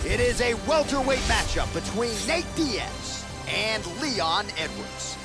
It is a welterweight matchup between Nate Diaz and Leon Edwards.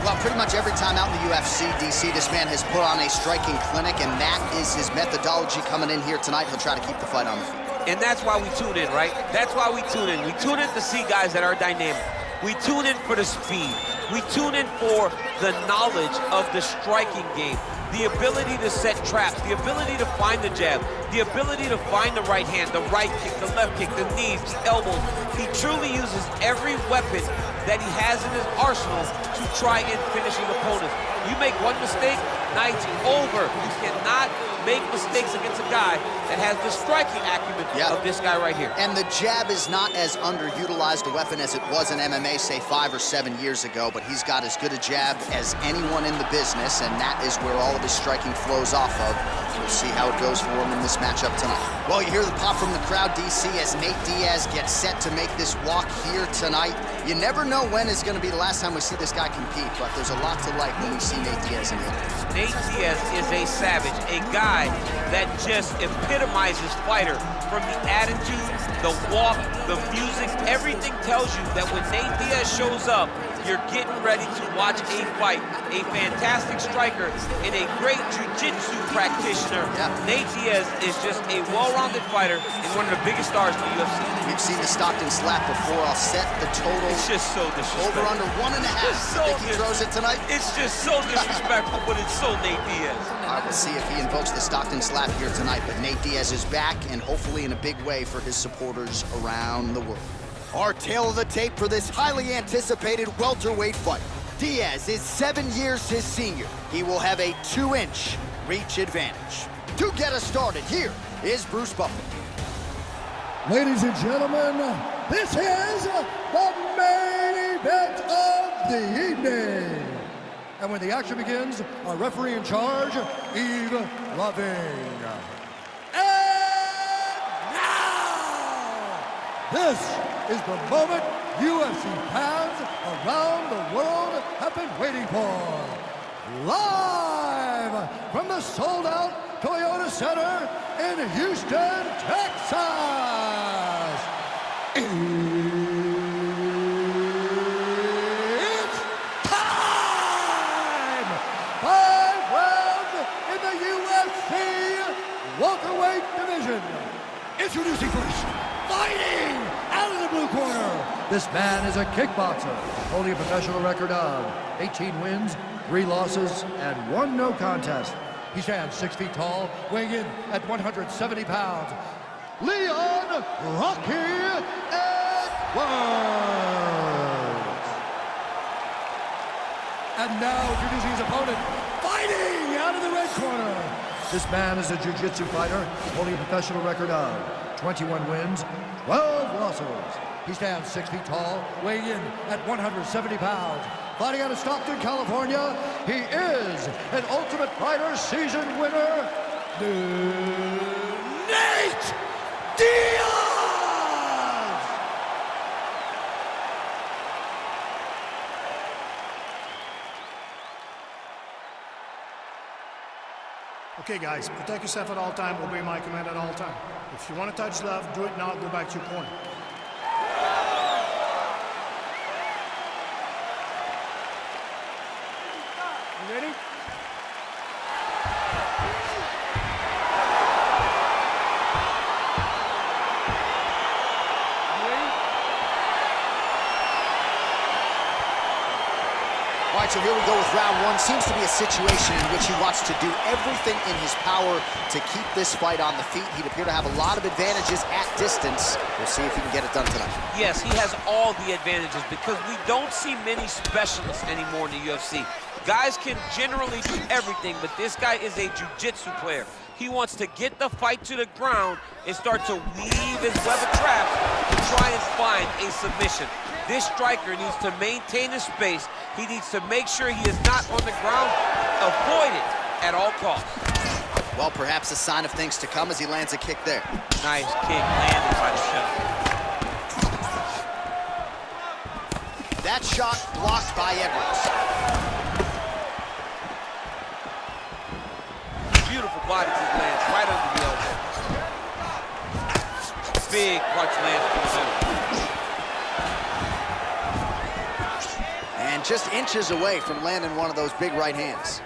Well, pretty much every time out in the UFC, DC, this man has put on a striking clinic, and that is his methodology coming in here tonight. He'll try to keep the fight on the feet. And that's why we tune in, right? That's why we tune in. We tune in to see guys that are dynamic. We tune in for the speed. We tune in for the knowledge of the striking game, the ability to set traps, the ability to find the jab, the ability to find the right hand, the right kick, the left kick, the knees, the elbows. He truly uses every weapon that he has in his arsenal to try and finish his opponents. You make one mistake, night's over. You cannot make mistakes against a guy that has the striking acumen of this guy right here. And the jab is not as underutilized a weapon as it was in MMA, say 5 or 7 years ago, but he's got as good a jab as anyone in the business, and that is where all of his striking flows off of. We'll see how it goes for him in this matchup tonight. Well, you hear the pop from the crowd, DC, as Nate Diaz gets set to make this walk here tonight. You never know when is going to be the last time we see this guy compete, but there's a lot to like when we see Nate Diaz in here. Nate Diaz is a savage, a guy that just epitomizes fighter. From the attitude, the walk, the music, everything tells you that when Nate Diaz shows up, you're getting ready to watch a fight. A fantastic striker and a great jiu-jitsu practitioner. Nate Diaz is just a well-rounded fighter and one of the biggest stars in the UFC. We've seen the Stockton slap before. I'll set the total. It's just so disrespectful. Over under 1.5. So think he throws it tonight? It's just so disrespectful, but it's so Nate Diaz. All right, we'll see if he invokes the Stockton slap here tonight, but Nate Diaz is back, and hopefully in a big way for his supporters around the world. Our tale of the tape for this highly anticipated welterweight fight. Diaz is 7 years his senior. He will have a 2-inch reach advantage. To get us started, here is Bruce Buffer. Ladies and gentlemen, this is the main event of the evening. And when the action begins, our referee in charge, Yves Loving. And now, this is the moment UFC fans around the world have been waiting for. Live from the sold-out Toyota Center in Houston, Texas. It's time! 5 rounds in the UFC welterweight division. Introducing first, fighting out of the blue corner. This man is a kickboxer, holding a professional record of 18 wins, 3 losses, and 1 no contest. He stands 6 feet tall, weighing in at 170 pounds. Leon Rocky Edwards. And now introducing his opponent, fighting out of the red corner. This man is a jiu-jitsu fighter, holding a professional record of 21 wins, 12 losses. He stands 6 feet tall, weighing in at 170 pounds. Fighting out of Stockton, California, he is an Ultimate Fighter season winner, Nate Diaz! Okay, guys, protect yourself at all time, obey my command at all time. If you want to touch love, do it now, go back to your corner. You ready? All right, so here we go with round 1. Seems to be a situation in which he wants to do everything in his power to keep this fight on the feet. He'd appear to have a lot of advantages at distance. We'll see if he can get it done tonight. Yes, he has all the advantages because we don't see many specialists anymore in the UFC. Guys can generally do everything, but this guy is a jiu-jitsu player. He wants to get the fight to the ground and start to weave his web of traps to try and find a submission. This striker needs to maintain his space. He needs to make sure he is not on the ground. Avoid it at all costs. Well, perhaps a sign of things to come as he lands a kick there. Nice kick landed by the shot. That shot blocked by Edwards. Beautiful body kick lands right under the elbow. Big punch lands to the middle. And just inches away from landing one of those big right hands.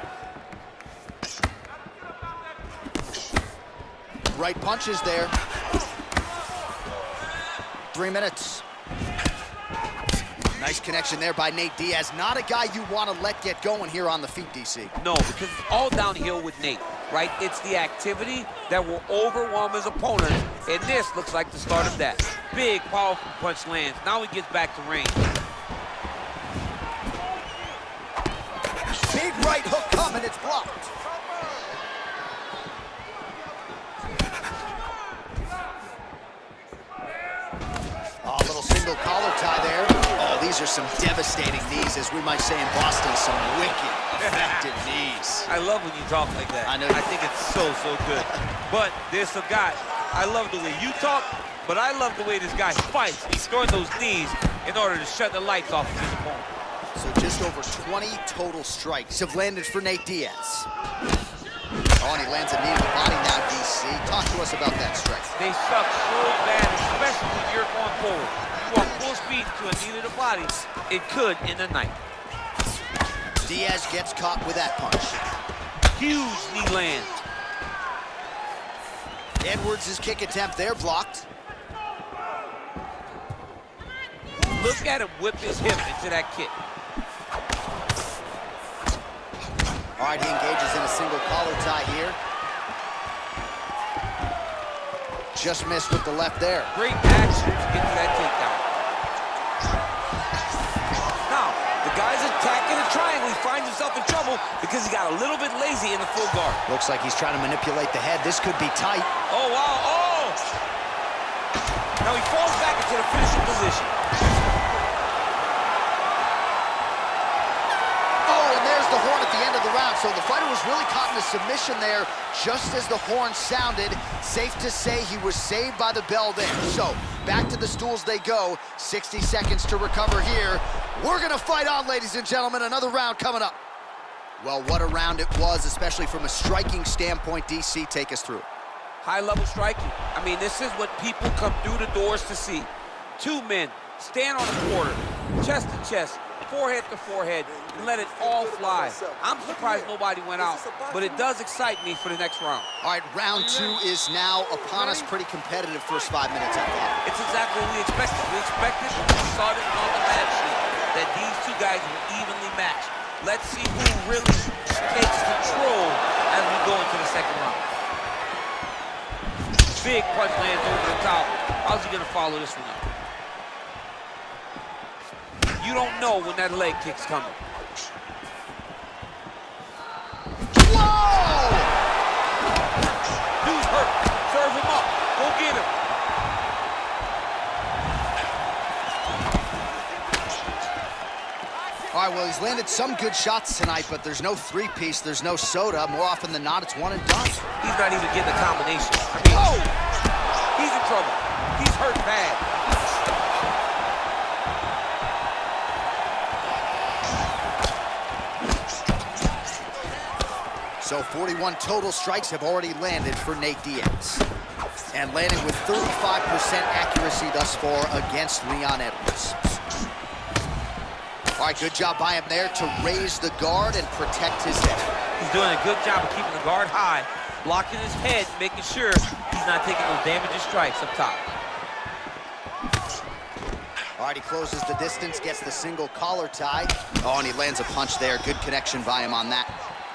Right punches there. 3 minutes. Nice connection there by Nate Diaz. Not a guy you want to let get going here on the feet, DC. No, because it's all downhill with Nate, right? It's the activity that will overwhelm his opponent, and this looks like the start of that. Big, powerful punch lands. Now he gets back to range. Big right hook coming, it's blocked. Oh, a little single collar tie there. Oh, these are some devastating knees, as we might say in Boston, some wicked, effective knees. I love when you talk like that. I know. I think it's so good. But there's some guy, I love the way you talk, but I love the way this guy fights. He's throwing those knees in order to shut the lights off of his opponent. So just over 20 total strikes have landed for Nate Diaz. Oh, and he lands a knee to the body now, DC. Talk to us about that strike. They suck so bad, especially when you're going forward. You want full speed to a knee to the body. It could in the night. Diaz gets caught with that punch. Huge knee land. Edwards' kick attempt there blocked. Look at him whip his hip into that kick. All right, he engages in a single collar tie here. Just missed with the left there. Great action to get to that takedown. Now, the guy's attacking the triangle. He finds himself in trouble because he got a little bit lazy in the full guard. Looks like he's trying to manipulate the head. This could be tight. Oh, wow, oh! Now he falls back into the finishing position. The horn at the end of the round, so the fighter was really caught in a submission there just as the horn sounded. Safe to say he was saved by the bell there. So back to the stools they go. 60 seconds to recover here. We're gonna fight on, ladies and gentlemen. Another round coming up. Well, what a round it was, especially from a striking standpoint. DC, take us through it. High-level striking. I mean, this is what people come through the doors to see. Two men stand on a quarter, chest to chest, forehead to forehead, and let it all fly. I'm surprised nobody went out, but it does excite me for the next round. All right, round two is now upon us. Pretty competitive first 5 minutes, I thought. It's exactly what we expected. We expected, we saw this on the match sheet, that these two guys were evenly matched. Let's see who really takes control as we go into the second round. Big punch lands over the top. How's he gonna follow this one up? You don't know when that leg kick's coming. Whoa! Dude's hurt. Serve him up. Go get him. All right, well, he's landed some good shots tonight, but there's no three-piece, there's no soda. More often than not, it's one and done. He's not even getting a combination. I mean, oh! He's in trouble. He's hurt bad. So 41 total strikes have already landed for Nate Diaz. And landing with 35% accuracy thus far against Leon Edwards. All right, good job by him there to raise the guard and protect his head. He's doing a good job of keeping the guard high, blocking his head, making sure he's not taking those damaging strikes up top. All right, he closes the distance, gets the single collar tie. Oh, and he lands a punch there. Good connection by him on that.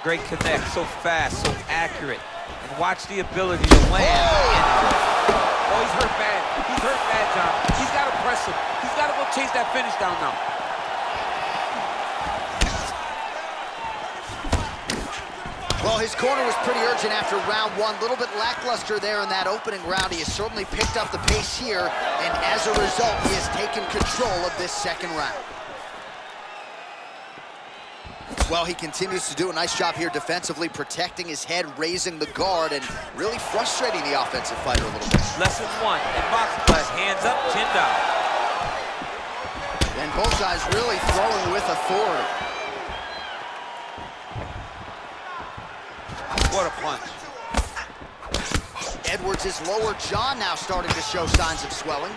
Great connect, so fast, so accurate. And watch the ability to land. Oh, he's hurt bad. He's hurt bad, John. He's got to press him. He's got to go chase that finish down now. Well, his corner was pretty urgent after round one. A little bit lackluster there in that opening round. He has certainly picked up the pace here, and as a result, he has taken control of this second round. Well, he continues to do a nice job here defensively, protecting his head, raising the guard, and really frustrating the offensive fighter a little bit. Lesson one in boxing class, hands up, chin down. And both guys really throwing with authority. What a punch. Edwards' lower jaw now starting to show signs of swelling.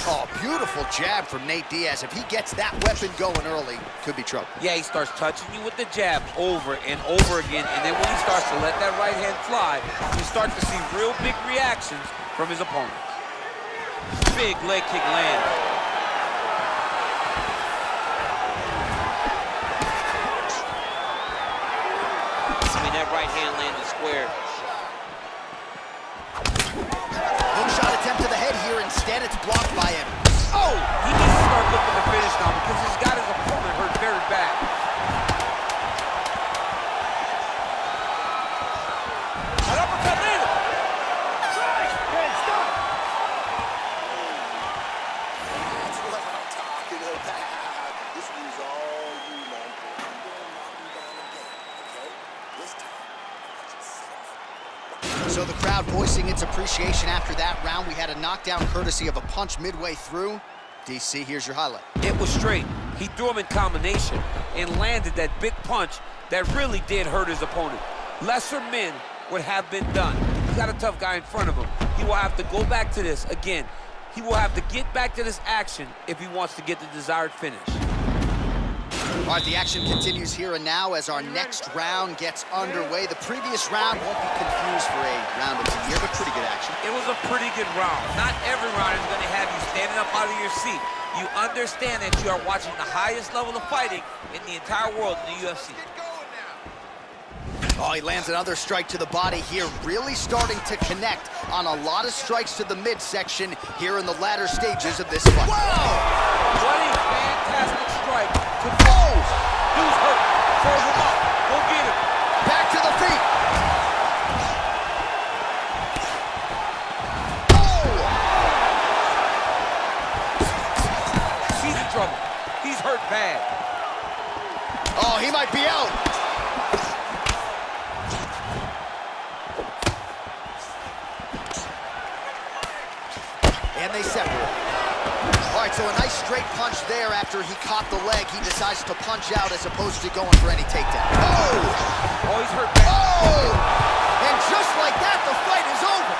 Oh, beautiful jab from Nate Diaz. If he gets that weapon going early, could be trouble. Yeah, he starts touching you with the jab over and over again, and then when he starts to let that right hand fly, you start to see real big reactions from his opponent. Big leg kick lands. I mean, that right hand landed square. Hook shot attempt to the head here. Instead, it's blocked by him. Oh! He needs to start looking to finish now because he's got his opponent hurt very bad. An uppercut landed. Stop. That's what I'm talking about. This was all you, man. So the crowd voicing its appreciation after that round. We had a knockdown courtesy of a punch midway through. DC, here's your highlight. It was straight. He threw him in combination and landed that big punch that really did hurt his opponent. Lesser men would have been done. He's got a tough guy in front of him. He will have to go back to this. Again, he will have to get back to this action if he wants to get the desired finish. All right, the action continues here and now as our next round gets underway. The previous round won't be confused for a round of 2 years, but pretty good action. It was a pretty good round. Not every round is going to have you standing up out of your seat. You understand that you are watching the highest level of fighting in the entire world in the UFC. Oh, he lands another strike to the body here, really starting to connect on a lot of strikes to the midsection here in the latter stages of this fight. Whoa! What a fantastic strike to close. Dude's hurt. Serve him up. Go get him. Back to the feet. Oh! He's in trouble. He's hurt bad. Oh, he might be out. And they separate. All right, so a nice straight punch there after he caught the leg. He decides to punch out as opposed to going for any takedown. Oh! Oh, he's hurt bad. Oh! And just like that, the fight is over.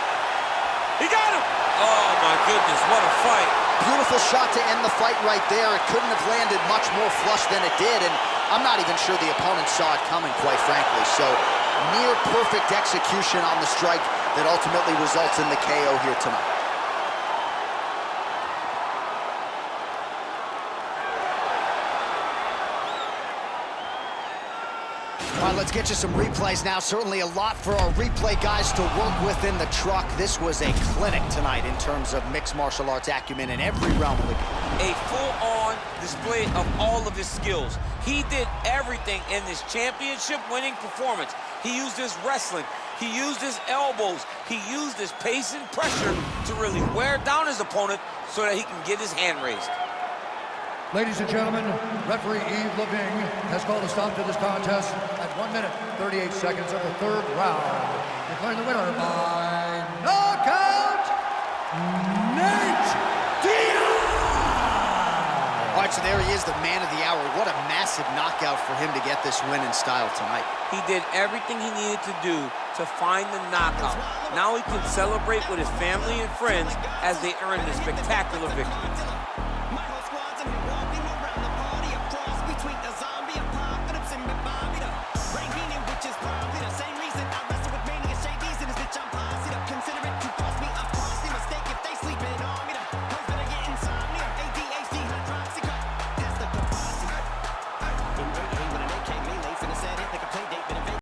He got him! Oh, my goodness, what a fight. Beautiful shot to end the fight right there. It couldn't have landed much more flush than it did, and I'm not even sure the opponent saw it coming, quite frankly. So, near perfect execution on the strike that ultimately results in the KO here tonight. All right, let's get you some replays now. Certainly a lot for our replay guys to work with in the truck. This was a clinic tonight in terms of mixed martial arts acumen in every realm of the game. A full-on display of all of his skills. He did everything in this championship-winning performance. He used his wrestling. He used his elbows. He used his pace and pressure to really wear down his opponent so that he can get his hand raised. Ladies and gentlemen, referee Yves Leving has called a stop to this contest at 1 minute, 38 seconds of the third round. Declaring the winner by knockout, Nate Diaz! All right, so there he is, the man of the hour. What a massive knockout for him to get this win in style tonight. He did everything he needed to do to find the knockout. Now he can celebrate with his family and friends as they earn this spectacular victory. Between the zombie apocalypse and Bobby, the brain which is probably the same reason I